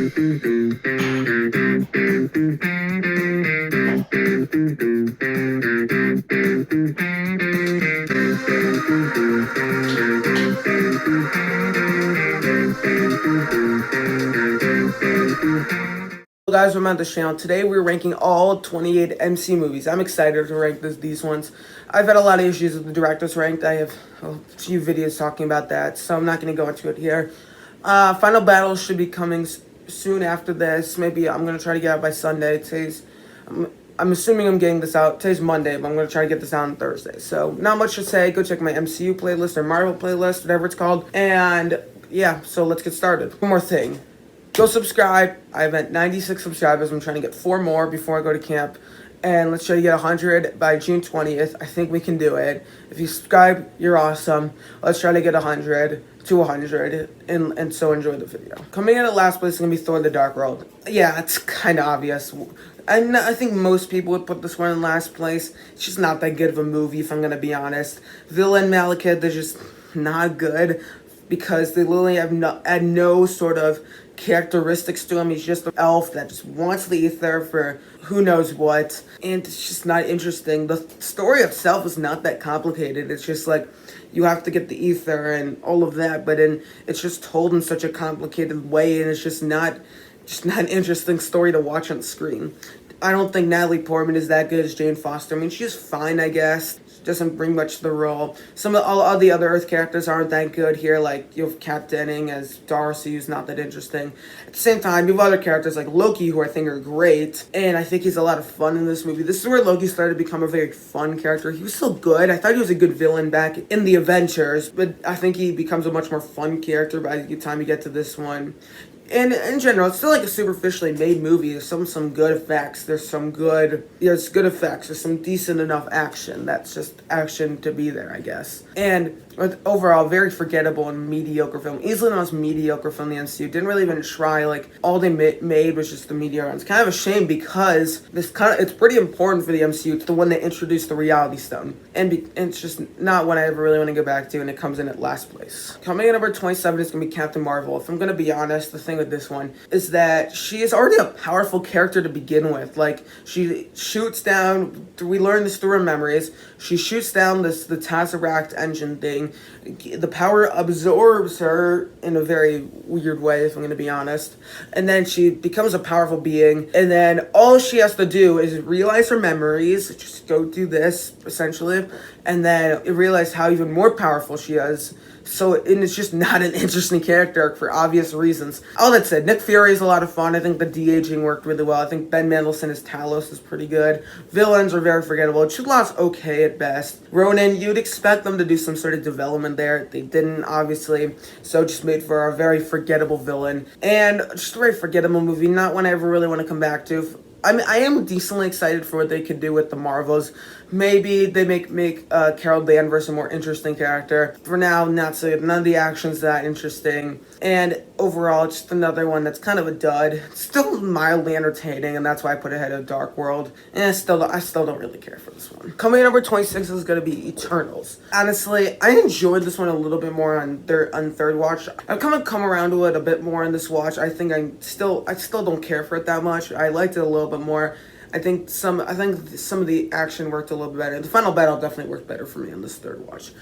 Guys, welcome on the channel. Today we're ranking all 28 MC movies. I'm excited to rank these ones. I've had a lot of issues with the director's ranked. I have a few videos talking about that, so I'm not going to go into it here. Final battle should be coming soon after this. Maybe I'm going to try to get out by Sunday. I'm assuming I'm getting this out. Today's Monday, but I'm going to try to get this out on Thursday. So not much to say. Go check my MCU playlist or Marvel playlist, whatever it's called. And yeah, so let's get started. One more thing. Go subscribe. I have at 96 subscribers. I'm trying to get 4 more before I go to camp. And let's try to get 100 by June 20th. I think we can do it. If you subscribe, you're awesome. Let's try to get 100 to 100. And so enjoy the video. Coming in at last place is going to be Thor the Dark World. Yeah, it's kind of obvious. I think most people would put this one in last place. It's just not that good of a movie, if I'm going to be honest. Villain Malekith, they're just not good because they literally have no sort of characteristics to him. He's just an elf that just wants the ether for who knows what, and it's just not interesting. The story itself is not that complicated. It's just like you have to get the ether and all of that, but then it's just told in such a complicated way, and it's just not an interesting story to watch on screen. I don't think Natalie Portman is that good as Jane Foster. I mean, she's fine, I guess. Doesn't bring much to the role. All the other Earth characters aren't that good here. Like, you have Kat Denning as Darcy, who's not that interesting. At the same time, you have other characters like Loki, who I think are great, and I think he's a lot of fun in this movie. This is where Loki started to become a very fun character. He was still good. I thought he was a good villain back in the Avengers, but I think he becomes a much more fun character by the time you get to this one. And in general, it's still like a superficially made movie. There's some good effects. There's good effects. There's some decent enough action. That's just action to be there, I guess. And overall, very forgettable and mediocre film. Easily the most mediocre film in the MCU. Didn't really even try. Like, all they made was just the mediocre. It's kind of a shame because it's pretty important for the MCU. It's the one that introduced the Reality Stone. And it's just not one I ever really want to go back to, and it comes in at last place. Coming in number 27 is going to be Captain Marvel. If I'm going to be honest, the thing with this one is that she is already a powerful character to begin with. Like, she shoots down, we learn this through her memories, she shoots down the Tesseract engine thing. The power absorbs her in a very weird way, if I'm going to be honest, and then she becomes a powerful being, and then all she has to do is realize her memories, just go do this essentially, and then realize how even more powerful she is. So, and it's just not an interesting character arc for obvious reasons. All that said, Nick Fury is a lot of fun. I think the de-aging worked really well. I think Ben Mendelsohn as Talos is pretty good. Villains are very forgettable. Jude Law's okay at best. Ronan, you'd expect them to do some sort of development there. They didn't, obviously. So just made for a very forgettable villain. And just a very forgettable movie. Not one I ever really want to come back to. I mean, I am decently excited for what they could do with the Marvels. Maybe they make Carol Danvers a more interesting character. For now, not so good. None of the action's that interesting. And overall, just another one that's kind of a dud. It's still mildly entertaining, and that's why I put it ahead of Dark World. And I still don't really care for this one. Coming in number 26 is going to be Eternals. Honestly, I enjoyed this one a little bit more on third watch. I've kind of come around to it a bit more in this watch. I think I still don't care for it that much. I liked it a little bit more. I think some of the action worked a little bit better. The final battle definitely worked better for me on this third watch.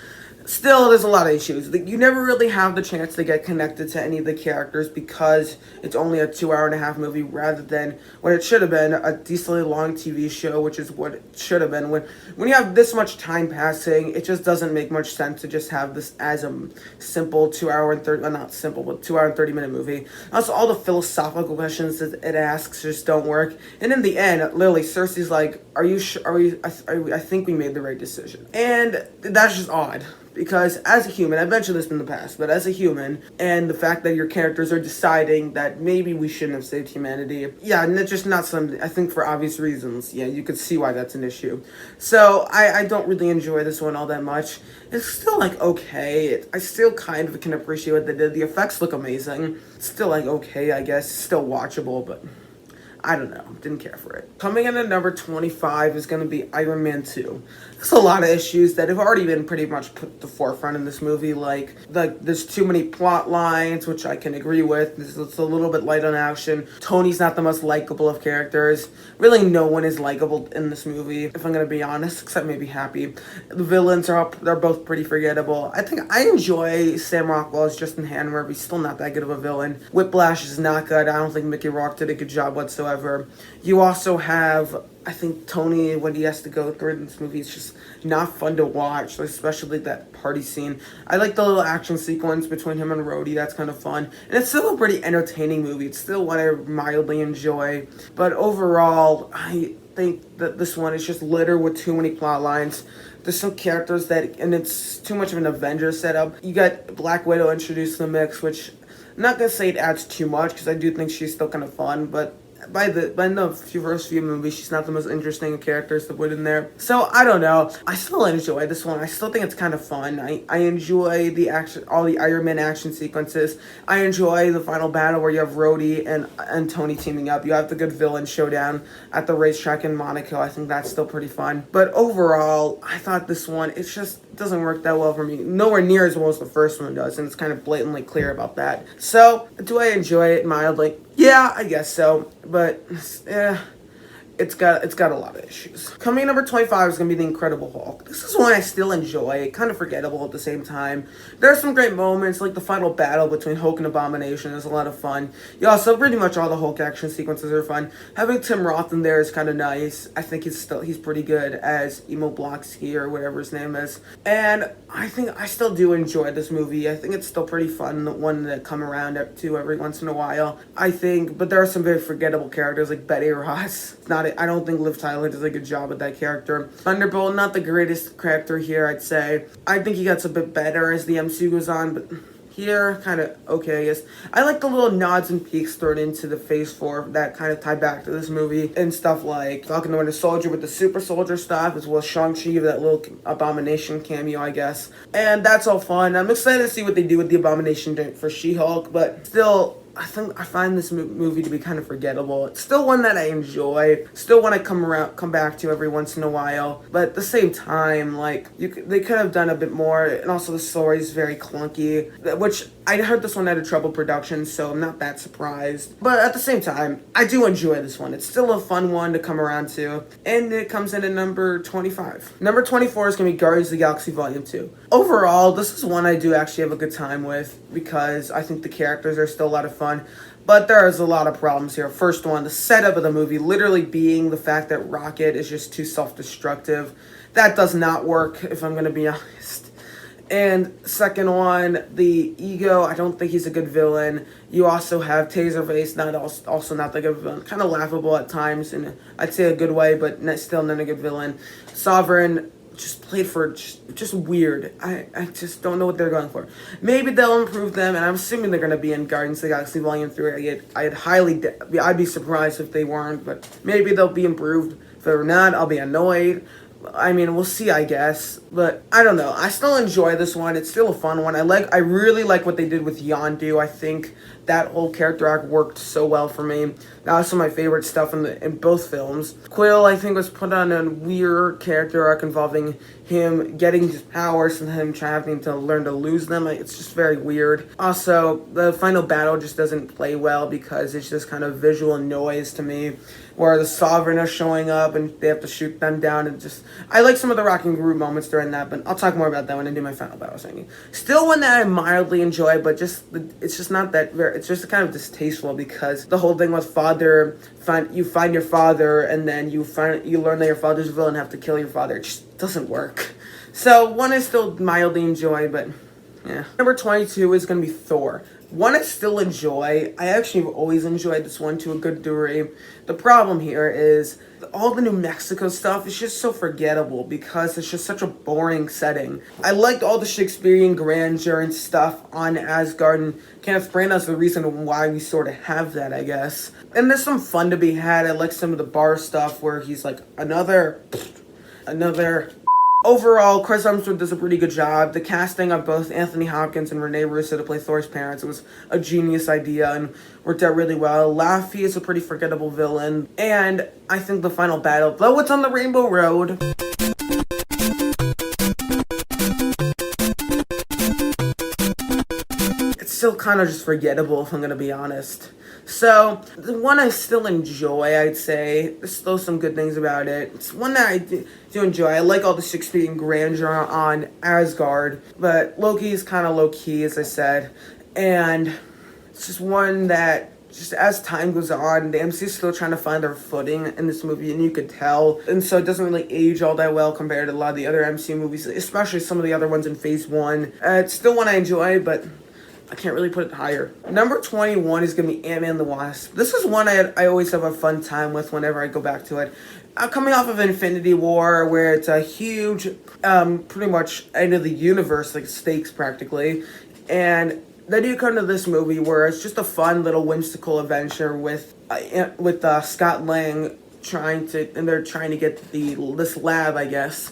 Still, there's a lot of issues. You never really have the chance to get connected to any of the characters because it's only a 2.5-hour movie rather than what it should have been, a decently long TV show, which is what it should have been. When you have this much time passing, it just doesn't make much sense to just have this as a simple 2-hour and 30, well, not simple, but 2-hour and 30-minute movie. Also, all the philosophical questions that it asks just don't work. And in the end, literally, Cersei's like, I think we made the right decision. And that's just odd. Because as a human, I've mentioned this in the past, but as a human, and the fact that your characters are deciding that maybe we shouldn't have saved humanity, yeah, and it's just not something, I think for obvious reasons, yeah, you could see why that's an issue. So, I don't really enjoy this one all that much. It's still, like, okay. I still kind of can appreciate what they did. The effects look amazing. It's still, like, okay, I guess. Still watchable, but I don't know. Didn't care for it. Coming in at number 25 is going to be Iron Man 2. There's a lot of issues that have already been pretty much put at the forefront in this movie. Like, there's too many plot lines, which I can agree with. It's a little bit light on action. Tony's not the most likable of characters. Really, no one is likable in this movie, if I'm going to be honest, except maybe Happy. The villains they're both pretty forgettable. I think I enjoy Sam Rockwell as Justin Hanmer, but he's still not that good of a villain. Whiplash is not good. I don't think Mickey Rourke did a good job whatsoever. You also have, I think, Tony, what he has to go through in this movie is just not fun to watch, especially that party scene. I like the little action sequence between him and Rhodey. That's kind of fun. And it's still a pretty entertaining movie. It's still one I mildly enjoy. But overall, I think that this one is just littered with too many plot lines. There's some characters and it's too much of an Avengers setup. You got Black Widow introduced in the mix, which I'm not going to say it adds too much, because I do think she's still kind of fun, but by the first few movies, she's not the most interesting characters to put in there. So I don't know. I still enjoy this one. I still think it's kind of fun. I enjoy the action, all the Iron Man action sequences. I enjoy the final battle where you have Rhodey and Tony teaming up. You have the good villain showdown at the racetrack in Monaco. I think that's still pretty fun. But overall, I thought this one, it just doesn't work that well for me. Nowhere near as well as the first one does, and it's kind of blatantly clear about that. So, do I enjoy it mildly? Yeah, I guess so, but yeah, it's got a lot of issues. Coming in number 25 is going to be The Incredible Hulk. This is one I still enjoy, kind of forgettable at the same time. There are some great moments, like the final battle between Hulk and Abomination is a lot of fun. Yeah, also pretty much all the Hulk action sequences are fun. Having Tim Roth in there is kind of nice. I think he's pretty good as Emo Blocksky or whatever his name is. And I think I still do enjoy this movie. I think it's still pretty fun, the one that come around to every once in a while. But there are some very forgettable characters like Betty Ross. I don't think Liv Tyler does a good job with that character. Thunderbolt, not the greatest character here, I'd say. I think he gets a bit better as the MCU goes on, but here, kind of okay, I guess. I like the little nods and peeks thrown into the Phase 4 that kind of tie back to this movie, and stuff like Falcon the Winter Soldier with the Super Soldier stuff, as well as Shang-Chi, that little Abomination cameo, I guess. And that's all fun. I'm excited to see what they do with the Abomination for She-Hulk, but still, I find this movie to be kind of forgettable. It's still one that I enjoy. Still one I come back to every once in a while. But at the same time, they could have done a bit more. And also the story is very clunky, which I heard this one had a troubled production, so I'm not that surprised. But at the same time, I do enjoy this one. It's still a fun one to come around to. And it comes in at number 25. Number 24 is going to be Guardians of the Galaxy Volume 2. Overall, this is one I do actually have a good time with, because I think the characters are still a lot of fun. But there is a lot of problems here. First one, the setup of the movie literally being the fact that Rocket is just too self-destructive. That does not work, if I'm going to be honest. And second one, the Ego, I don't think he's a good villain. You also have Taserface, also not that good villain. Kind of laughable at times, in I'd say a good way, but still not a good villain. Sovereign, just played for just weird. I just don't know what they're going for. Maybe they'll improve them, and I'm assuming they're going to be in Guardians of the Galaxy Volume 3. I'd be surprised if they weren't, but maybe they'll be improved. If they're not, I'll be annoyed. I mean, we'll see, I guess. But I don't know. I still enjoy this one. It's still a fun one. I really like what they did with Yondu. I think that whole character arc worked so well for me. That was some of my favorite stuff in both films. Quill, I think, was put on a weird character arc involving him getting his powers and him having to learn to lose them. It's just very weird. Also, the final battle just doesn't play well because it's just kind of visual noise to me, where the Sovereign are showing up and they have to shoot them down, and I like some of the Rocket Groot moments during that, but I'll talk more about that when I do my final battle ranking. Still one that I mildly enjoy, but it's just not that it's just kind of distasteful, because the whole thing with you find your father, and then you learn that your father's a villain and have to kill your father. It just doesn't work. So one I still mildly enjoy, but yeah. Number 22 is going to be Thor. One I still enjoy. I actually have always enjoyed this one to a good degree. The problem here is all the New Mexico stuff is just so forgettable because it's just such a boring setting. I liked all the Shakespearean grandeur and stuff on Asgard, and Kenneth Branagh's the reason why we sort of have that, I guess. And there's some fun to be had. I like some of the bar stuff where he's like, another Overall, Chris Hemsworth does a pretty good job. The casting of both Anthony Hopkins and Rene Russo to play Thor's parents was a genius idea and worked out really well. Laffy is a pretty forgettable villain. And I think the final battle, though it's on the Rainbow Road, it's still kind of just forgettable, if I'm going to be honest. So, the one I still enjoy, I'd say. There's still some good things about it. It's one that I do enjoy. I like all the Shakespearean grandeur on Asgard, but Loki is kind of low-key, as I said. And it's just one that, just as time goes on, the MCU is still trying to find their footing in this movie, and you could tell. And so it doesn't really age all that well compared to a lot of the other MCU movies, especially some of the other ones in Phase 1. It's still one I enjoy, but I can't really put it higher. Number 21 is going to be Ant-Man the Wasp. This is one I always have a fun time with whenever I go back to it. Coming off of Infinity War, where it's a huge, pretty much end of the universe, like stakes practically. And then you come to this movie where it's just a fun little whimsical adventure with Scott Lang they're trying to get this lab, I guess.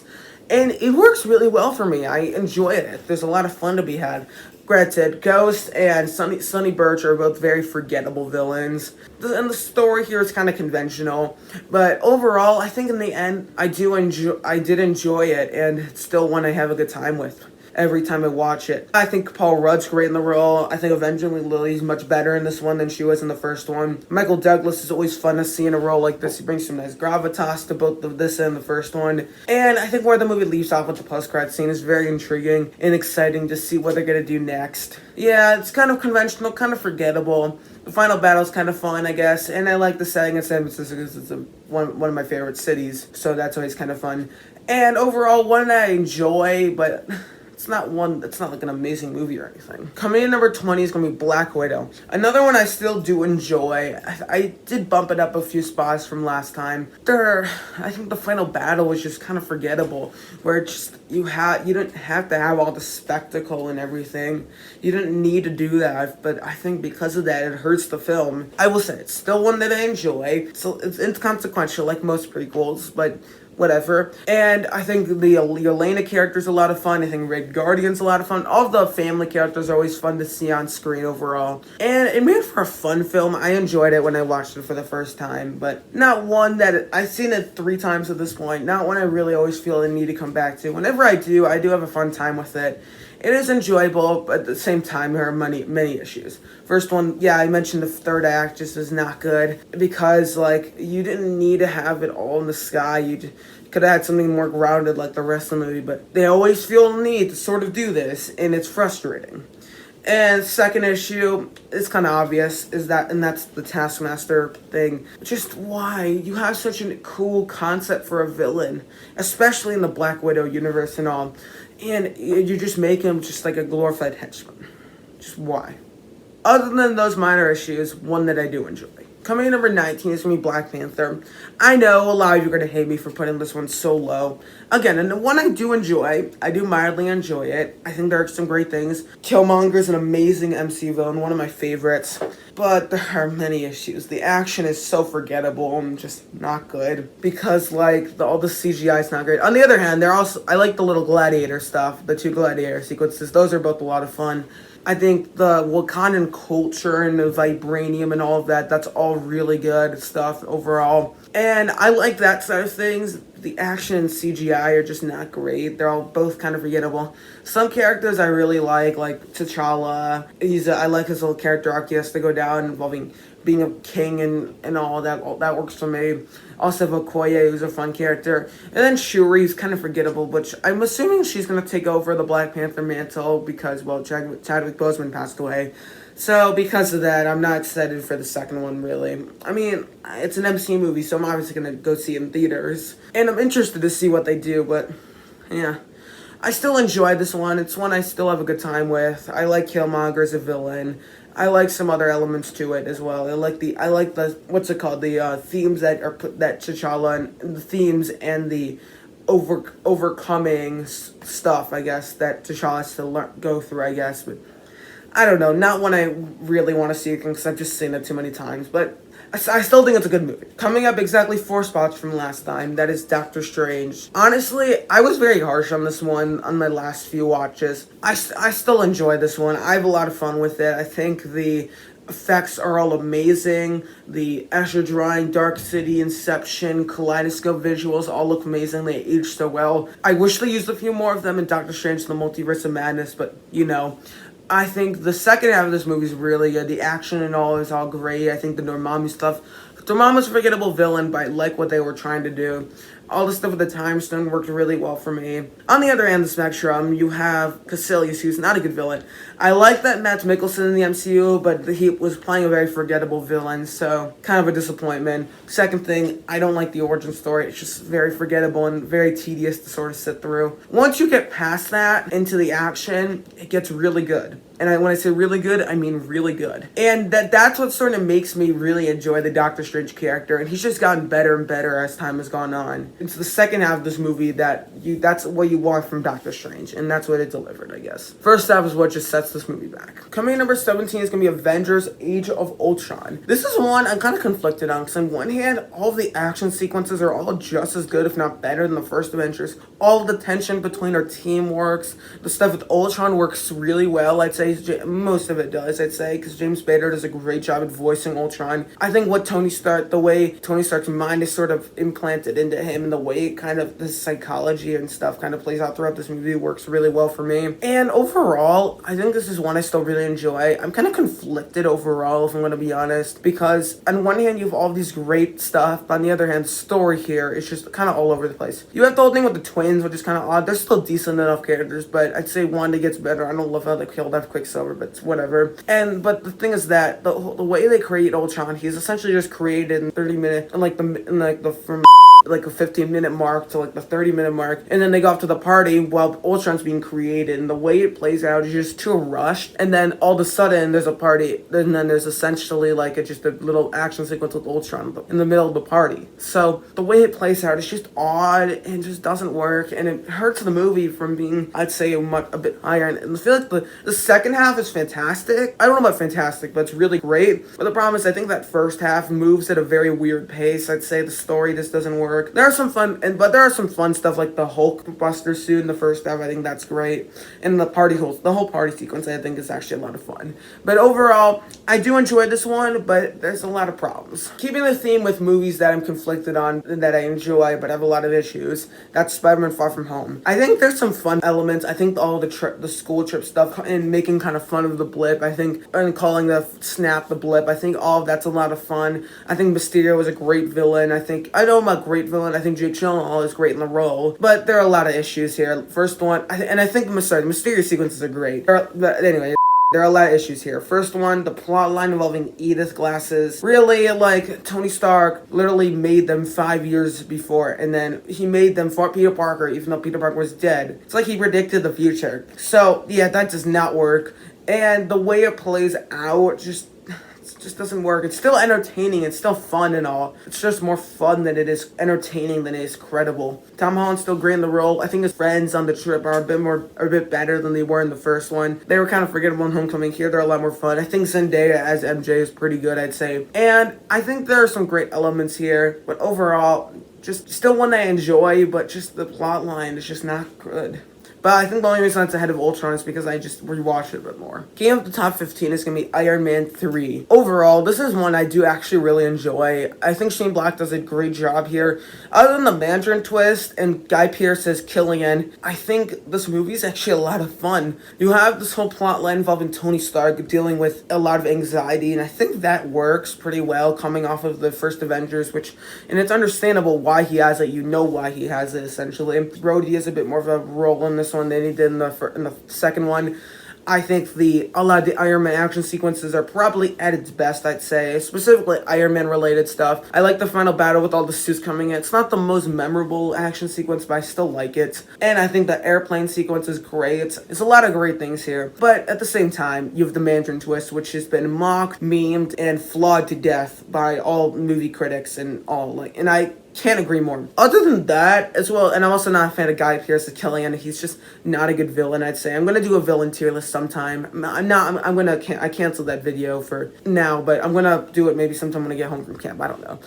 And it works really well for me. I enjoy it. There's a lot of fun to be had. Granted, Ghost and Sonny Burch are both very forgettable villains. And the story here is kind of conventional. But overall, I think in the end, I did enjoy it. And it's still one I have a good time with every time I watch it. I think Paul Rudd's great in the role. I think Evangeline Lilly's much better in this one than she was in the first one. Michael Douglas is always fun to see in a role like this. He brings some nice gravitas to both this and the first one. And I think where the movie leaves off with the post-credit scene is very intriguing and exciting to see what they're going to do next. Yeah, it's kind of conventional, kind of forgettable. The final battle is kind of fun, I guess. And I like the setting of San Francisco because it's one of my favorite cities. So that's always kind of fun. And overall, one that I enjoy, but it's not like an amazing movie or anything. Coming in number 20 is going to be Black Widow. Another one I still do enjoy. I did bump it up a few spots from last time. I think the final battle was just kind of forgettable. Where it's just, you didn't have to have all the spectacle and everything. You didn't need to do that. But I think because of that, it hurts the film. I will say, it's still one that I enjoy. So it's inconsequential like most prequels, but whatever. And I think the Yelena character's a lot of fun. I think Red Guardian's a lot of fun. All the family characters are always fun to see on screen overall. And it made for a fun film. I enjoyed it when I watched it for the first time, but not one that I've seen it 3 times at this point. Not one I really always feel the need to come back to. Whenever I do have a fun time with it. It is enjoyable, but at the same time, there are many issues. First one, yeah, I mentioned the third act just is not good because, like, you didn't need to have it all in the sky. You could have had something more grounded like the rest of the movie, but they always feel the need to sort of do this, and it's frustrating. And second issue is kind of obvious, and that's the Taskmaster thing. Just why? You have such a cool concept for a villain, especially in the Black Widow universe and all, and you just make him just like a glorified henchman. Just why? Other than those minor issues, one that I do enjoy. Coming in number 19 is going to be Black Panther. I know a lot of you are going to hate me for putting this one so low. Again, and the one I do enjoy, I do mildly enjoy it. I think there are some great things. Killmonger is an amazing MCU villain, one of my favorites. But there are many issues. The action is so forgettable and just not good. Because, like, all the CGI is not great. On the other hand, I like the little gladiator stuff. The 2 gladiator sequences. Those are both a lot of fun. I think the Wakandan culture and the vibranium and all of that, that's all really good stuff overall. And I like that side of things. The action and CGI are just not great. They're all both kind of forgettable. Some characters I really like T'Challa. I like his little character arc he has to go down involving being a king and all that. All that works for me. Also Okoye, who's a fun character. And then Shuri's kind of forgettable, which I'm assuming she's going to take over the Black Panther mantle because, well, Chadwick Boseman passed away. So because of that, I'm not excited for the second one, really. I mean, it's an MCU movie, so I'm obviously going to go see it in theaters. And I'm interested to see what they do, but yeah. I still enjoy this one. It's one I still have a good time with. I like Killmonger as a villain. I like some other elements to it as well. I like the what's it called? The themes that T'Challa and the themes and the overcoming stuff, I guess, that T'Challa has to go through, I guess. But I don't know, not one I really want to see again because I've just seen it too many times, but I still think it's a good movie. Coming up exactly 4 spots from last time, that is Doctor Strange. Honestly, I was very harsh on this one on my last few watches. I still enjoy this one. I have a lot of fun with it. I think the effects are all amazing. The Azure drawing, Dark City, Inception, kaleidoscope visuals all look amazing. They age so well. I wish they used a few more of them in Doctor Strange: The Multiverse of Madness, but you know. I think the second half of this movie is really good. The action and all is all great. I think the Dormammu stuff. Dormammu's a forgettable villain, but I like what they were trying to do. All the stuff with the time stone worked really well for me. On the other end of the spectrum, you have Caecilius, who's not a good villain. I like that Matt Mikkelsen in the MCU, but he was playing a very forgettable villain, so kind of a disappointment. Second thing, I don't like the origin story. It's just very forgettable and very tedious to sort of sit through. Once you get past that into the action, it gets really good. And when I say really good, I mean really good. And that's what sort of makes me really enjoy the Doctor Strange character. And he's just gotten better and better as time has gone on. It's the second half of this movie that's what you want from Doctor Strange. And that's what it delivered, I guess. First half is what just sets this movie back. Coming in number 17 is going to be Avengers: Age of Ultron. This is one I'm kind of conflicted on. Because on one hand, all of the action sequences are all just as good, if not better, than the first Avengers. All of the tension between our team works. The stuff with Ultron works really well, I'd say. Most of it does, I'd say, because James Spader does a great job at voicing Ultron. I think the way Tony Stark's mind is sort of implanted into him, and the way kind of the psychology and stuff kind of plays out throughout this movie works really well for me. And overall, I think this is one I still really enjoy. I'm kind of conflicted overall, if I'm going to be honest, because on one hand, you have all these great stuff, but on the other hand, the story here is just kind of all over the place. You have the whole thing with the twins, which is kind of odd. They're still decent enough characters, but I'd say Wanda gets better. I don't love how they killed off Quicksilver, but whatever. But the thing is that the way they create Ultron, he's essentially just created in 30 minutes, from like a 15-minute mark to like the 30-minute mark, and then they go off to the party while Ultron's being created, and the way it plays out is just too rushed, and then all of a sudden there's a party, and then there's essentially like just a little action sequence with Ultron in the middle of the party. So the way it plays out is just odd and just doesn't work, and it hurts the movie from being, I'd say, a bit higher. And I feel like the second half is fantastic. I don't know about fantastic, but it's really great. But the problem is I think that first half moves at a very weird pace. I'd say the story just doesn't work. There are some fun stuff like the Hulk Buster suit in the first half. I think that's great, and the whole party sequence I think is actually a lot of fun. But overall, I do enjoy this one, but there's a lot of problems. Keeping the theme with movies that I'm conflicted on and that I enjoy but have a lot of issues, that's Spider-Man: Far From Home. I think there's some fun elements. I think all the school trip stuff and making kind of fun of the blip, and calling the snap the blip, I think all of that's a lot of fun. I think Mysterio is a great villain. I know I'm a great villain. I think Jake Gyllenhaal is great in the role, but there are a lot of issues here. First one, the Mysterio sequences are great. Anyway, there are a lot of issues here. First one, the plot line involving Edith glasses. Really, like, Tony Stark literally made them 5 years before, and then he made them for Peter Parker, even though Peter Parker was dead. It's like he predicted the future. So, yeah, that does not work. And the way it plays out just doesn't work. It's still entertaining, it's still fun and all. It's just more fun than it is entertaining than it is credible. Tom Holland's still great in the role. I think his friends on the trip are a bit better than they were in the first one. They were kind of forgettable in Homecoming. Here they're a lot more fun. I think Zendaya as MJ is pretty good, I'd say. And I think there are some great elements here, but overall, just still one I enjoy, but just the plot line is just not good. But I think the only reason it's ahead of Ultron is because I just rewatched it a bit more. Game of the top 15 is going to be Iron Man 3. Overall, this is one I do actually really enjoy. I think Shane Black does a great job here. Other than the Mandarin twist and Guy Pearce as Killian, I think this movie is actually a lot of fun. You have this whole plot line involving Tony Stark dealing with a lot of anxiety, and I think that works pretty well coming off of the first Avengers, and it's understandable why he has it. You know why he has it, essentially. Rhodey has a bit more of a role in this one than he did in the second one. I think a lot of the Iron Man action sequences are probably at its best, I'd say. Specifically Iron Man related stuff. I like the final battle with all the suits coming in. It's not the most memorable action sequence, but I still like it. And I think the airplane sequence is great. It's a lot of great things here. But at the same time, you have the Mandarin twist, which has been mocked, memed, and flawed to death by all movie critics and all. And Can't agree more. Other than that, as well, and I'm also not a fan of Guy Pearce's Killian. He's just not a good villain, I'd say. I'm gonna do a villain tier list sometime. I canceled that video for now, but I'm gonna do it maybe sometime when I get home from camp. I don't know.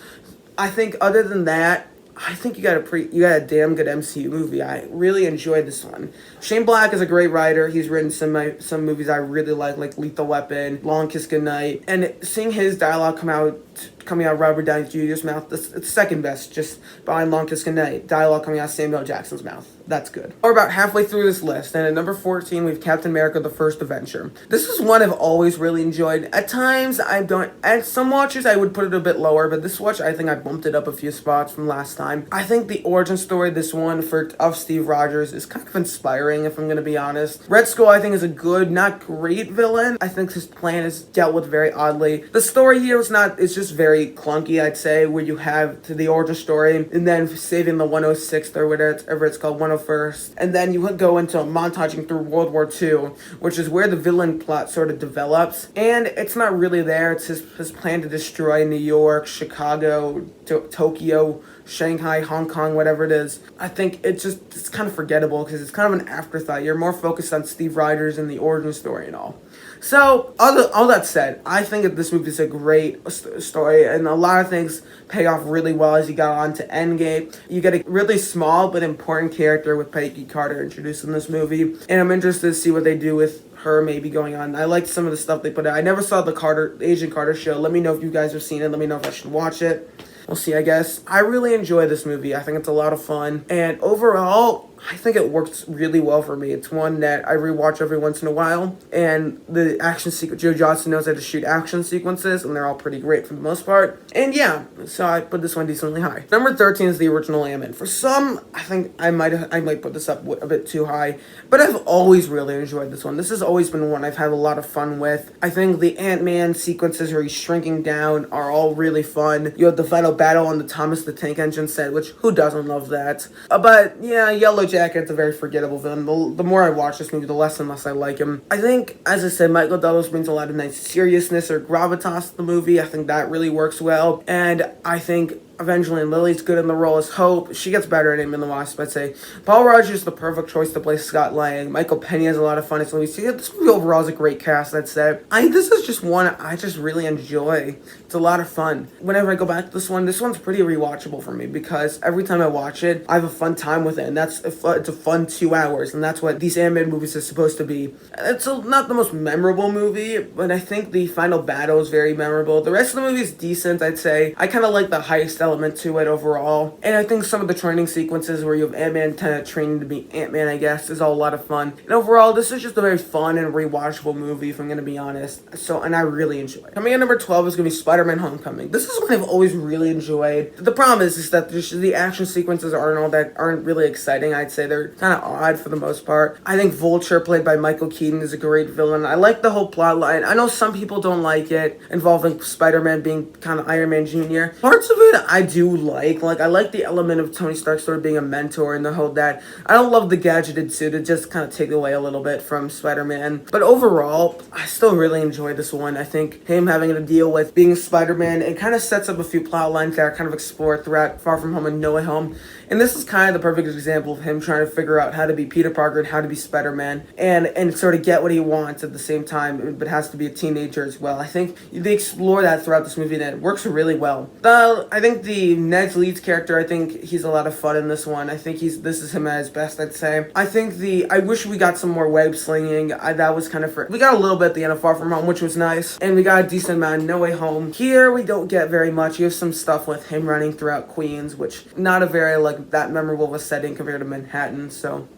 I think other than that, I think you got a damn good MCU movie. I really enjoyed this one. Shane Black is a great writer. He's written some movies I really like Lethal Weapon, Long Kiss Goodnight, and seeing his dialogue coming out of Robert Downey Jr.'s mouth, it's second best, just behind Long Kiss Goodnight. Dialogue coming out of Samuel L. Jackson's mouth. That's good. We're about halfway through this list, and at number 14, we have Captain America: The First Avenger. This is one I've always really enjoyed. At times, at some watches, I would put it a bit lower, but this watch, I think I bumped it up a few spots from last time. I think the origin story, this one, of Steve Rogers is kind of inspiring, if I'm going to be honest. Red Skull, I think, is a good, not great villain. I think his plan is dealt with very oddly. The story here it's just very clunky, I'd say, where you have the origin story, and then saving the 106th, or whatever it's called, 101st, and then you would go into montaging through World War II, which is where the villain plot sort of develops, and it's not really there. It's his plan to destroy New York, Chicago, Tokyo, Shanghai, Hong Kong, whatever it is. I think it's kind of forgettable because it's kind of an afterthought. You're more focused on Steve Rogers and the origin story and all. So, all that said, I think that this movie is a great story, and a lot of things pay off really well as you got on to Endgame. You get a really small but important character with Peggy Carter introduced in this movie, and I'm interested to see what they do with her maybe going on. I liked some of the stuff they put out. I never saw the Agent Carter show. Let me know if you guys have seen it. Let me know if I should watch it. We'll see, I guess. I really enjoy this movie. I think it's a lot of fun. And overall, I think it works really well for me. It's one that I rewatch every once in a while. And the action sequence, Joe Johnston knows how to shoot action sequences, and they're all pretty great for the most part. And yeah, so I put this one decently high. Number 13 is the original Ant-Man. For some, I think I might put this up a bit too high. But I've always really enjoyed this one. This has always been one I've had a lot of fun with. I think the Ant-Man sequences where he's shrinking down are all really fun. You have the final battle on the Thomas the Tank Engine set, which who doesn't love that? But yeah, Yellow Jacket's a very forgettable villain. The more I watch this movie, the less and less I like him. I think, as I said, Michael Douglas brings a lot of nice seriousness or gravitas to the movie. I think that really works well. And I think Evangeline Lilly's good in the role as Hope. She gets better at Ant-Man and the Wasp, I'd say. Paul Rogers is the perfect choice to play Scott Lang. Michael Penny has a lot of fun as Louis. So yeah, this movie overall is a great cast, I'd say. This is just one I just really enjoy. It's a lot of fun. Whenever I go back to this one's pretty rewatchable for me because every time I watch it, I have a fun time with it, and it's a fun 2 hours, and that's what these Ant-Man movies are supposed to be. It's not the most memorable movie, but I think the final battle is very memorable. The rest of the movie is decent, I'd say. I kind of like the heist element to it overall, and I think some of the training sequences where you have Ant-Man kind of training to be Ant-Man, I guess, is all a lot of fun. And overall, this is just a very fun and rewatchable movie, if I'm going to be honest. And I really enjoy it. Coming in number 12 is going to be Spider-Man Homecoming. This is one I've always really enjoyed. The problem is that the action sequences aren't really exciting, I'd say. They're kind of odd for the most part. I think Vulture, played by Michael Keaton, is a great villain. I like the whole plot line. I know some people don't like it, involving Spider-Man being kind of Iron Man Jr. Parts of it I do like I like the element of Tony Stark sort of being a mentor and the whole that. I don't love the gadgeted suit. It just kind of takes away a little bit from Spider-Man. But overall, I still really enjoy this one. I think him having to deal with being Spider-Man, it kind of sets up a few plot lines that are kind of explored throughout Far From Home and No Way Home. And this is kind of the perfect example of him trying to figure out how to be Peter Parker and how to be Spider-Man and sort of get what he wants at the same time, but has to be a teenager as well. I think they explore that throughout this movie, and it works really well. I think the Ned Leeds character, I think he's a lot of fun in this one. I think this is him at his best, I'd say. I think I wish we got some more web slinging. That was kind of we got a little bit at the end of Far From Home, which was nice, and we got a decent amount in No Way Home. Here, we don't get very much. You have some stuff with him running throughout Queens, which not a very that memorable of a setting compared to Manhattan, so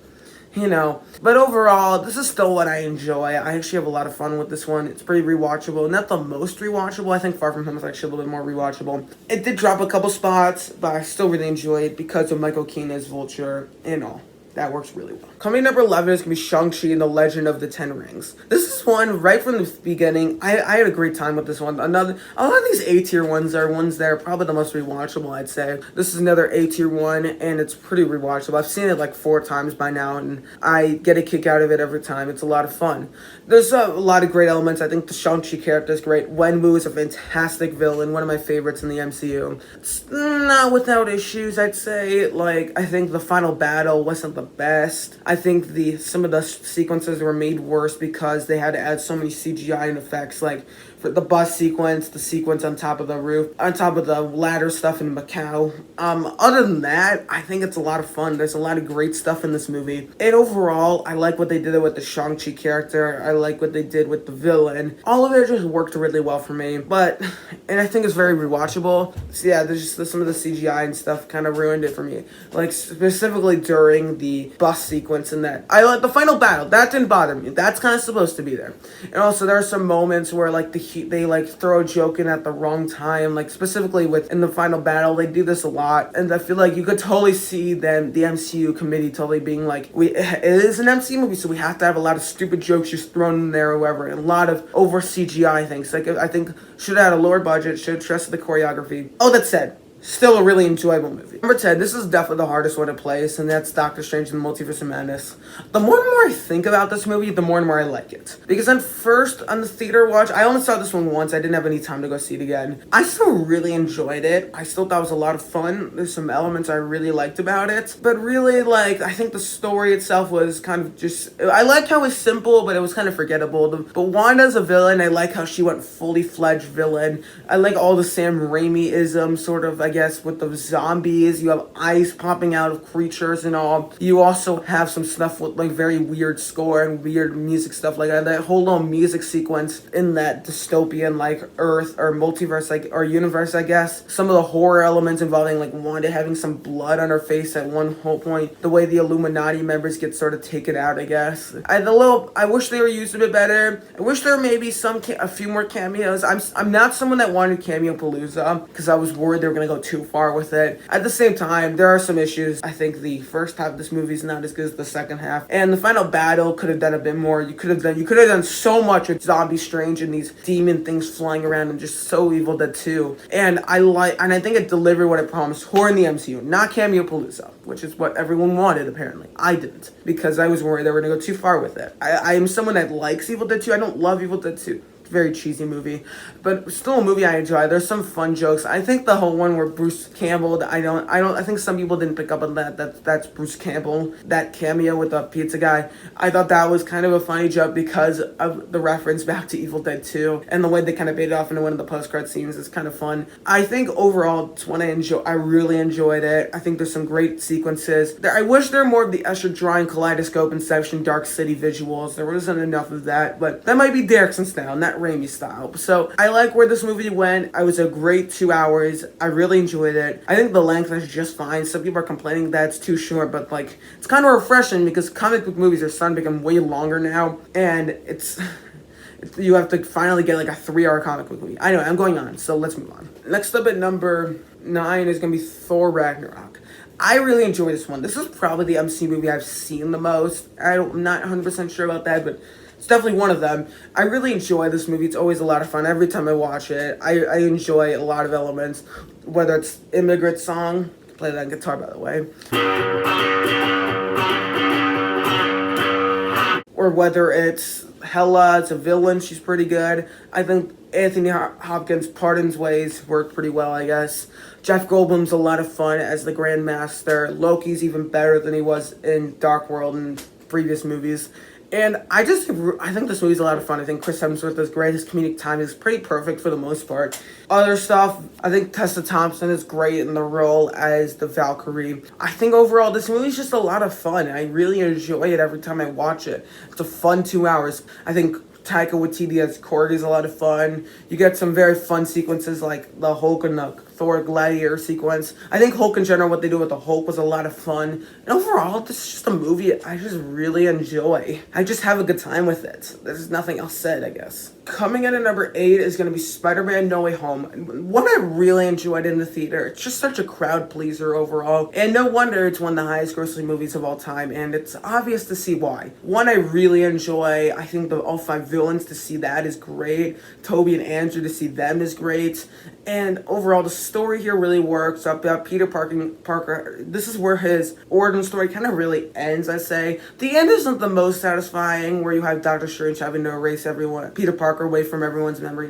but overall, this is still what I enjoy. I actually have a lot of fun with this one. It's pretty rewatchable. Not the most rewatchable. I think Far From Home is actually a little bit more rewatchable. It did drop a couple spots, but I still really enjoy it because of Michael Keaton as Vulture and all. that works really well. Coming number 11 is going to be Shang-Chi and the Legend of the Ten Rings. This is one, right from the beginning, I had a great time with this one. A lot of these A-tier ones are ones that are probably the most rewatchable, I'd say. This is another A-tier one, and it's pretty rewatchable. I've seen it like 4 times by now, and I get a kick out of it every time. It's a lot of fun. There's a lot of great elements. I think the Shang-Chi character is great. Wenwu is a fantastic villain, one of my favorites in the MCU. It's not without issues, I'd say. Like, I think the final battle wasn't the best. I think some of the sequences were made worse because they had to add so many CGI and effects, like for the bus sequence, the sequence on top of the roof, on top of the ladder stuff in Macau. Other than that, I think it's a lot of fun. There's a lot of great stuff in this movie. And overall, I like what they did with the Shang-Chi character. I like what they did with the villain. All of it just worked really well for me. And I think it's very rewatchable. So yeah, there's just some of the CGI and stuff kind of ruined it for me. Like specifically during the bus sequence and that. I like the final battle. That didn't bother me. That's kind of supposed to be there. And also there are some moments where like they like throw a joke in at the wrong time, like specifically in the final battle. They do this a lot, and I feel like you could totally see them, the MCU committee, totally being like, it is an MCU movie, so we have to have a lot of stupid jokes just thrown in there or whatever, and a lot of over CGI things. Like I think should have had a lower budget, should have trusted the choreography. Oh, that said, still a really enjoyable movie. Number 10, this is definitely the hardest one to place, and that's Doctor Strange and the Multiverse of Madness. The more and more I think about this movie, the more and more I like it. Because on the theater watch, I only saw this one once. I didn't have any time to go see it again. I still really enjoyed it. I still thought it was a lot of fun. There's some elements I really liked about it. But really, like, I think the story itself was kind of just... I like how it was simple, but it was kind of forgettable. But Wanda's a villain. I like how she went fully fledged villain. I like all the Sam Raimi-isms, sort of, I guess, with the zombies. You have eyes popping out of creatures and all. You also have some stuff with like very weird score and weird music stuff like that. That whole little music sequence in that dystopian like Earth or multiverse, like, or universe, I guess. Some of the horror elements involving like Wanda having some blood on her face at one whole point. The way the Illuminati members get sort of taken out, I guess. I wish they were used a bit better. I wish there were maybe a few more cameos. I'm not someone that wanted Cameo Palooza because I was worried they were gonna go too far with it. At the same time, there are some issues. I think the first half of this movie is not as good as the second half, and the final battle could have done a bit more. You could have done so much with Zombie Strange and these demon things flying around and just so Evil Dead 2. And I think it delivered what it promised. Horror in the MCU, not Cameo Palooza, which is what everyone wanted apparently. I didn't, because I was worried they were gonna go too far with it. I am someone that likes Evil Dead 2. I don't love Evil Dead 2. Very cheesy movie, but still a movie I enjoy. There's some fun jokes. I think the whole one where Bruce Campbell, I think some people didn't pick up on that's Bruce Campbell, that cameo with the pizza guy. I thought that was kind of a funny joke because of the reference back to Evil Dead 2 and the way they kind of bait it off into one of the post-credit scenes is kind of fun. I think overall it's one I really enjoyed it. I think there's some great sequences. I wish there were more of the Escher drawing, kaleidoscope, Inception, Dark City visuals. There wasn't enough of that, but that might be Derrickson's style, not Raimi style. So I like where this movie went. It was a great 2 hours. I really enjoyed it. I think the length is just fine. Some people are complaining that it's too short, but like it's kind of refreshing because comic book movies are starting to become way longer now, and you have to finally get like a 3-hour comic book movie. Anyway, I'm going on, so let's move on. Next up at number 9 is gonna be Thor Ragnarok. I really enjoy this one. This is probably the MCU movie I've seen the most. I'm not 100% sure about that, but it's definitely one of them. I really enjoy this movie. It's always a lot of fun. Every time I watch it, I enjoy a lot of elements. Whether it's Immigrant Song, play that on guitar by the way, or whether it's Hela as a villain, she's pretty good. I think Anthony Hopkins' Pardon's Ways worked pretty well, I guess. Jeff Goldblum's a lot of fun as the Grand Master. Loki's even better than he was in Dark World and previous movies. And I think this movie's a lot of fun. I think Chris Hemsworth is great. His comedic timing is pretty perfect for the most part. Other stuff, I think Tessa Thompson is great in the role as the Valkyrie. I think overall this movie's just a lot of fun. I really enjoy it every time I watch it. It's a fun 2 hours. I think Taika Waititi as Korg is a lot of fun. You get some very fun sequences like the Hulk and the Thor gladiator sequence. I think Hulk in general, what they do with the Hulk was a lot of fun. And overall, this is just a movie I just really enjoy. I just have a good time with it. There's nothing else said, I guess. Coming in at number 8 is going to be Spider-Man No Way Home. One I really enjoyed in the theater. It's just such a crowd pleaser overall. And no wonder it's one of the highest grossing movies of all time. And it's obvious to see why. One I really enjoy. I think all 5 villains, to see that is great. Toby and Andrew, to see them is great. And overall, the story here really works. About Peter Parker, this is where his origin story kind of really ends, I say. The end isn't the most satisfying, where you have Doctor Strange having to erase Peter Parker away from everyone's memory.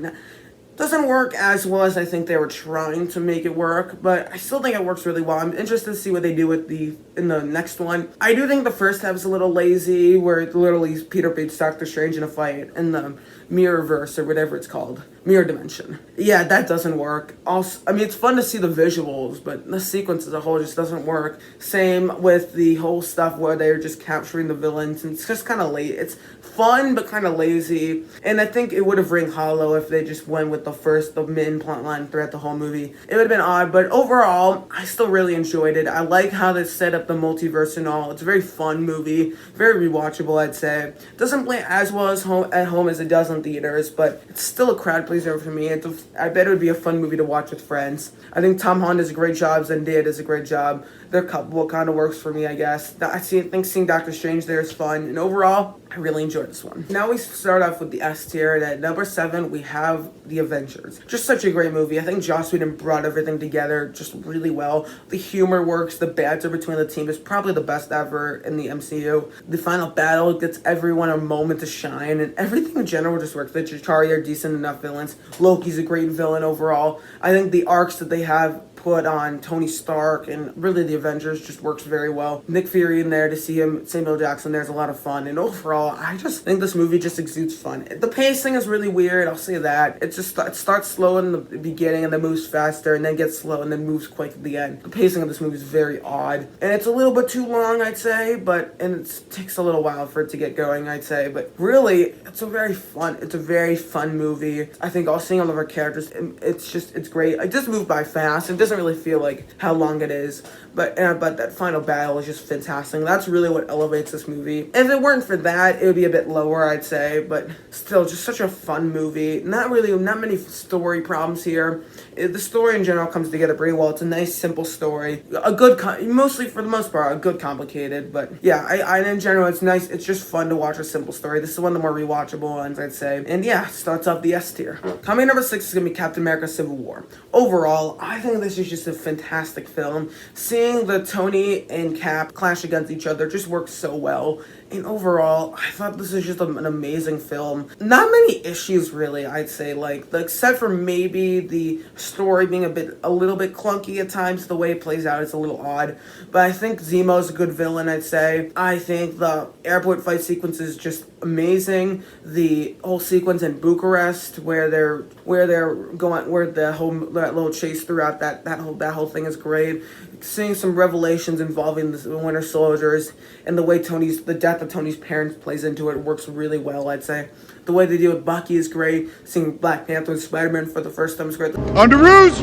Doesn't work as well as I think they were trying to make it work, but I still think it works really well. I'm interested to see what they do with in the next one. I do think the first half is a little lazy, where it literally Peter beats Doctor Strange in a fight in the Mirrorverse or whatever it's called. Mirror Dimension. Yeah, that doesn't work. Also, I mean, it's fun to see the visuals, but the sequence as a whole just doesn't work. Same with the whole stuff where they're just capturing the villains, and it's just kind of late. It's fun, but kind of lazy. And I think it would have ring hollow if they just went with the main plot line throughout the whole movie. It would have been odd, but overall, I still really enjoyed it. I like how they set up the multiverse and all. It's a very fun movie, very rewatchable, I'd say. It doesn't play as well at home as it does in theaters, but it's still a crowd pleaser for me. I bet it would be a fun movie to watch with friends. I think Tom Holland does a great job, Zendaya does a great job. Their couple kind of works for me, I guess. I think seeing Doctor Strange there is fun, and overall, I really enjoyed this one. Now we start off with the S tier, and at number 7, we have The Avengers. Just such a great movie. I think Joss Whedon brought everything together just really well. The humor works, the banter between the team is probably the best ever in the MCU. The final battle gets everyone a moment to shine, and everything in general just works. The Chitauri are decent enough villains. Loki's a great villain overall. I think the arcs that they have put on Tony Stark and really the Avengers just works very well. Nick Fury in there, to see him, Samuel Jackson there's a lot of fun, and overall I just think this movie just exudes fun. The pacing is really weird, I'll say that. It starts slow in the beginning and then moves faster, and then gets slow and then moves quick at the end. The pacing of this movie is very odd, and it's a little bit too long, I'd say, and it takes a little while for it to get going, I'd say, but really it's a very fun movie. I think seeing all of our characters, it's great. It just moved by fast. It doesn't really feel like how long it is, but that final battle is just fantastic. That's really what elevates this movie. If it weren't for that, it would be a bit lower, I'd say, but still just such a fun movie. Not many story problems here. The story in general comes together pretty well. It's a nice, simple story. Mostly for the most part, a good complicated, but yeah, in general, it's nice. It's just fun to watch a simple story. This is one of the more rewatchable ones, I'd say. And yeah, starts off the S tier. Coming number 6 is going to be Captain America Civil War. Overall, I think this is just a fantastic film. Seeing the Tony and Cap clash against each other just works so well. And overall, I thought this is just an amazing film. Not many issues, really, I'd say, except for maybe the story being a little bit clunky at times. The way it plays out is a little odd. But I think Zemo's a good villain, I'd say. I think the airport fight sequence is just amazing. The whole sequence in Bucharest where they're going, where that little chase throughout that whole thing is great. Seeing some revelations involving the Winter Soldiers and the way the death of Tony's parents plays into it works really well, I'd say. The way they deal with Bucky is great. Seeing Black Panther and Spider-Man for the first time is great. Underoos!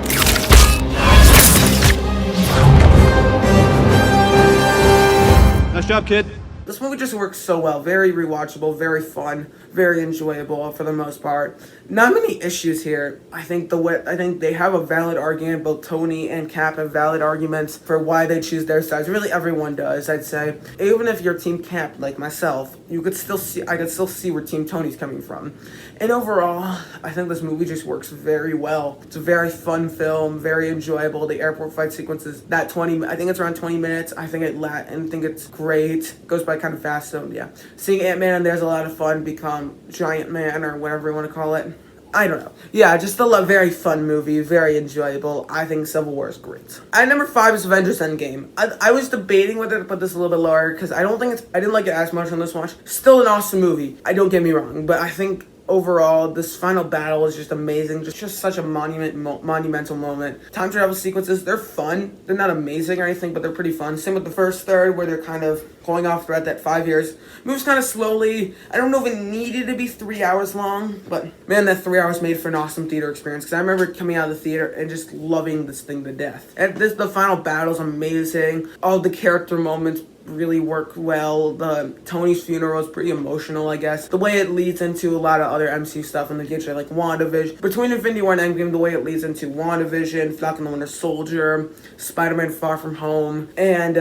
Nice job, kid. This movie just works so well. Very rewatchable, very fun, very enjoyable for the most part. Not many issues here. I think they have a valid argument. Both Tony and Cap have valid arguments for why they choose their sides. Really, everyone does, I'd say. Even if you're Team Cap, like myself, I could still see where Team Tony's coming from. And overall, I think this movie just works very well. It's a very fun film, very enjoyable. The airport fight sequences, I think it's around 20 minutes. I think it's great. It goes by kind of fast, so yeah. Seeing Ant-Man in there's a lot of fun, become Giant Man or whatever you want to call it. I don't know. Yeah, just a very fun movie, very enjoyable. I think Civil War is great. At number 5 is Avengers Endgame. I was debating whether to put this a little bit lower because I didn't like it as much on this watch. Still an awesome movie. Don't get me wrong, but I think overall, this final battle is just amazing. Just such a monumental moment. Time travel sequences, they're fun. They're not amazing or anything, but they're pretty fun. Same with the first third, where they're kind of going off throughout that 5 years. Moves kind of slowly. I don't know if it needed to be 3 hours long, but man, that 3 hours made for an awesome theater experience. Because I remember coming out of the theater and just loving this thing to death. And the final battle's amazing. All the character moments really work well. The Tony's funeral is pretty emotional, I guess. The way it leads into a lot of other MCU stuff in the future, like WandaVision. Between Infinity War and Endgame, the way it leads into WandaVision, Falcon the Winter Soldier, Spider-Man Far From Home, and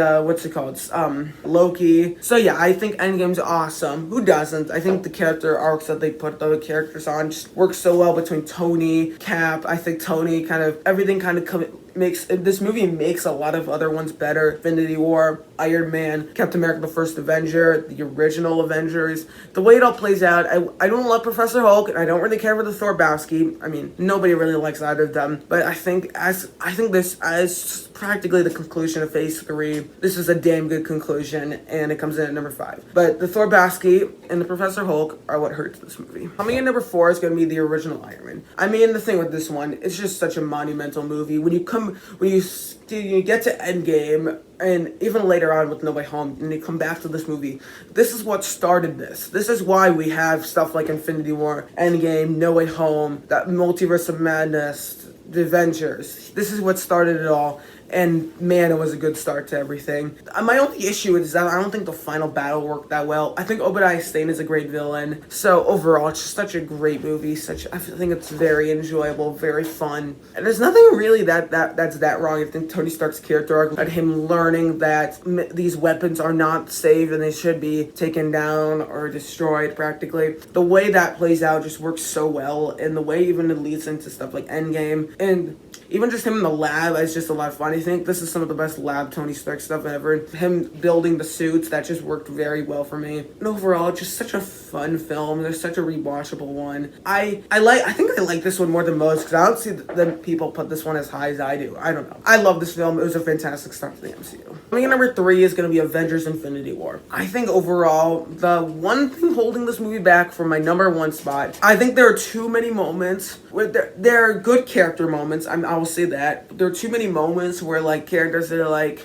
Loki. So yeah, I think Endgame's awesome. Who doesn't? I think the character arcs that they put the characters on just work so well between Tony, Cap. I think Tony everything makes this movie makes a lot of other ones better. Infinity War, Iron Man, Captain America the First Avenger, the original Avengers. The way it all plays out, I don't love Professor Hulk, and I don't really care for the Thor Bowski. I mean, nobody really likes either of them. But I think this as practically the conclusion of Phase 3. This is a damn good conclusion, and it comes in at number 5. But the Thor Bowski and the Professor Hulk are what hurts this movie. Coming in number 4 is going to be the original Iron Man. I mean, the thing with this one, it's just such a monumental movie. When you get to Endgame, and even later on with No Way Home, and you come back to this movie, this is what started this. This is why we have stuff like Infinity War, Endgame, No Way Home, that Multiverse of Madness, the Avengers. This is what started it all. And man, it was a good start to everything. My only issue is that I don't think the final battle worked that well. I think Obadiah Stane is a great villain. So overall, it's just such a great movie. I think it's very enjoyable, very fun. And there's nothing really that's wrong. I think Tony Stark's character arc, at him learning that these weapons are not safe and they should be taken down or destroyed practically. The way that plays out just works so well. And the way even it leads into stuff like Endgame. And even just him in the lab is just a lot of fun. I think this is some of the best lab Tony Stark stuff ever. Him building the suits, that just worked very well for me. And overall, just such a fun film. There's such a rewatchable one. I think I like this one more than most because I don't see that people put this one as high as I do. I don't know. I love this film. It was a fantastic start to the MCU. Coming in number 3 is going to be Avengers Infinity War. I think overall, the one thing holding this movie back from my number 1 spot, I think there are too many moments where there are good character moments. I will say that. There are too many moments where like characters that are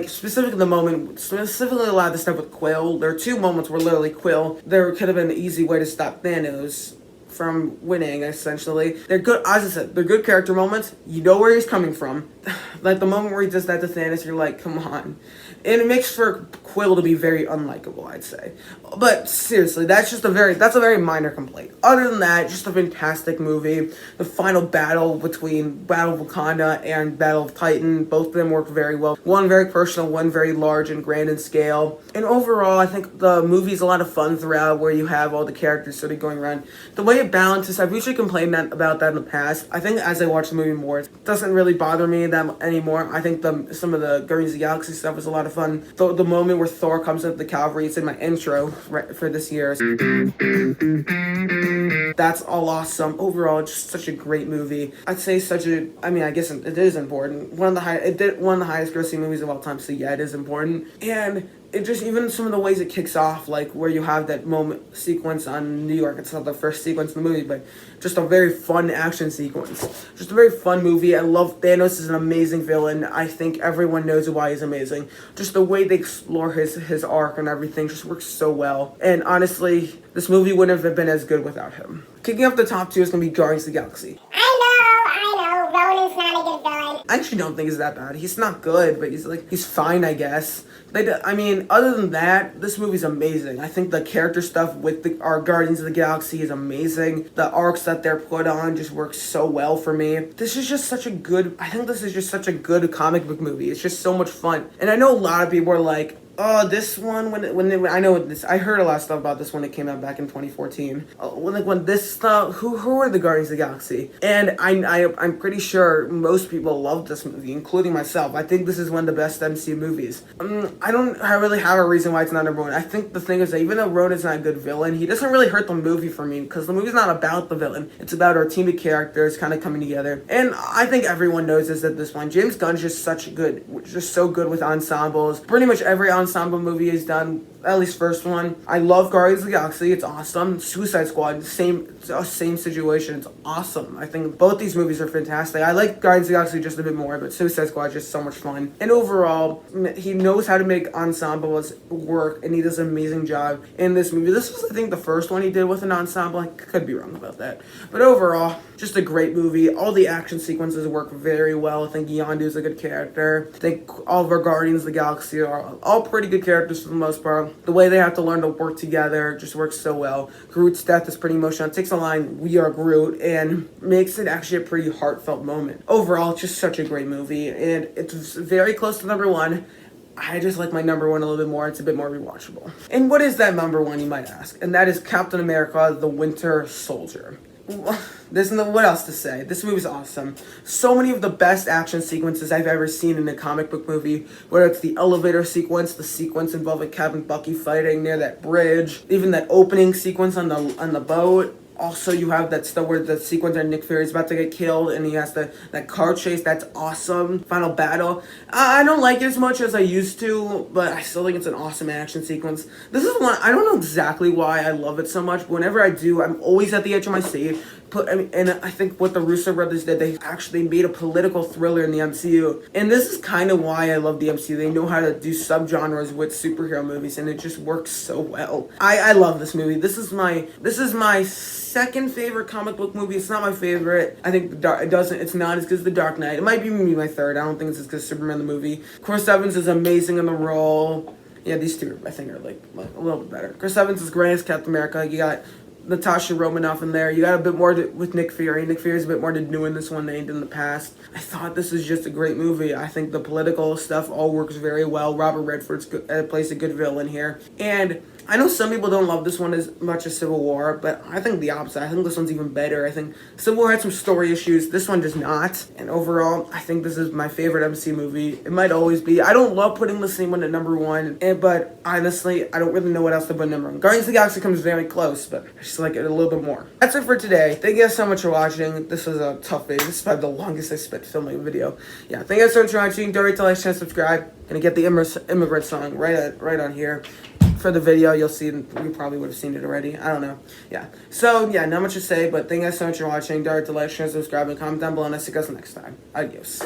specifically a lot of the stuff with Quill. There are 2 moments where literally Quill, there could have been an easy way to stop Thanos from winning, essentially. They're good, as I said, they're good character moments. You know where he's coming from. Like the moment where he does that to Thanos, you're like, come on. And it makes for Quill to be very unlikable, I'd say. But seriously, that's a very minor complaint. Other than that, just a fantastic movie. The final battle between Battle of Wakanda and Battle of Titan, both of them worked very well. One very personal, one very large and grand in scale. And overall, I think the movie's a lot of fun throughout, where you have all the characters sort of going around. The way it balances, I've usually complained about that in the past. I think as I watch the movie more, it doesn't really bother me that anymore. I think some of the Guardians of the Galaxy stuff is a lot of fun. The moment where Thor comes up the Cavalry, it's in my intro for this year. That's all awesome. Overall, just such a great movie. I'd say I guess it is important. One of the highest grossing movies of all time, so yeah, it is important. And it just, even some of the ways it kicks off, like where you have that moment sequence on New York. It's not the first sequence in the movie, but just a very fun action sequence. Just a very fun movie. I love Thanos is an amazing villain. I think everyone knows why he's amazing. Just the way they explore his arc and everything just works so well. And honestly, this movie wouldn't have been as good without him. Kicking off the top 2 is going to be Guardians of the Galaxy. I know, Ronan's not a good villain. I actually don't think he's that bad. He's not good, but he's fine, I guess. Other than that, this movie's amazing. I think the character stuff with our Guardians of the Galaxy is amazing. The arcs that they're put on just work so well for me. This is just such a good comic book movie. It's just so much fun. And I know a lot of people are like, oh, this one, I heard a lot of stuff about this when it came out back in 2014. When this stuff, who were the Guardians of the Galaxy? And I'm pretty sure most people loved this movie, including myself. I think this is one of the best MCU movies. I don't really have a reason why it's not number 1. I think the thing is that even though Ronan's not a good villain, he doesn't really hurt the movie for me, because the movie's not about the villain. It's about our team of characters kind of coming together. And I think everyone knows this at this point. James Gunn's just so good with ensembles. Pretty much every ensemble movie he's done, at least first one. I love Guardians of the Galaxy. It's awesome. Suicide Squad, same situation. It's awesome. I think both these movies are fantastic. I like Guardians of the Galaxy just a bit more, but Suicide Squad is just so much fun. And overall, he knows how to make ensembles work, and he does an amazing job in this movie. This was, I think, the first one he did with an ensemble. I could be wrong about that. But overall, just a great movie. All the action sequences work very well. I think Yondu's a good character. I think all of our Guardians of the Galaxy are all pretty good characters for the most part. The way they have to learn to work together just works so well. Groot's death is pretty emotional. It takes a line, "We are Groot," and makes it actually a pretty heartfelt moment. Overall, just such a great movie, and it's very close to number one. I just like my number one a little bit more. It's a bit more rewatchable. And what is that number one, you might ask? And that is Captain America, the Winter Soldier. There's no what else to say. This movie's awesome. So many of the best action sequences I've ever seen in a comic book movie, whether it's the elevator sequence, the sequence involving Cap and Bucky fighting near that bridge, even that opening sequence on the boat. Also, you have that stuff where the sequence where Nick Fury's about to get killed and he has that car chase. That's awesome. Final battle. I don't like it as much as I used to, but I still think it's an awesome action sequence. This is one, I don't know exactly why I love it so much, but whenever I do, I'm always at the edge of my seat. And I think what the Russo brothers did, they actually made a political thriller in the MCU. And this is kind of why I love the MCU. They know how to do subgenres with superhero movies, and it just works so well. I love this movie. This is my second favorite comic book movie. It's not my favorite. I think it's not as good as The Dark Knight. It might be my third. I don't think it's as good as Superman the movie. Chris Evans is amazing in the role. Yeah, these two I think are like a little bit better. Chris Evans is great as Captain America. You got Natasha Romanoff in there. You got a bit more with Nick Fury. Nick Fury's a bit more to do in this one than he did in the past. I thought this was just a great movie. I think the political stuff all works very well. Robert Redford plays a good villain here. And I know some people don't love this one as much as Civil War, but I think the opposite. I think this one's even better. I think Civil War had some story issues. This one does not. And overall, I think this is my favorite MC movie. It might always be. I don't love putting the same one at number one, but honestly, I don't really know what else to put number one. Guardians of the Galaxy comes very close, but I just like it a little bit more. That's it for today. Thank you guys so much for watching. This was a tough video. This is probably the longest I spent filming a video. Yeah, thank you guys so much for watching. Don't forget to like, share, and subscribe. Gonna get the immigrant song right on here. For the video, you'll see, you probably would have seen it already. I don't know. Yeah. So, yeah, not much to say, but thank you guys so much for watching. Don't forget to like, share, subscribe, and comment down below, and I'll see you guys next time. Adios.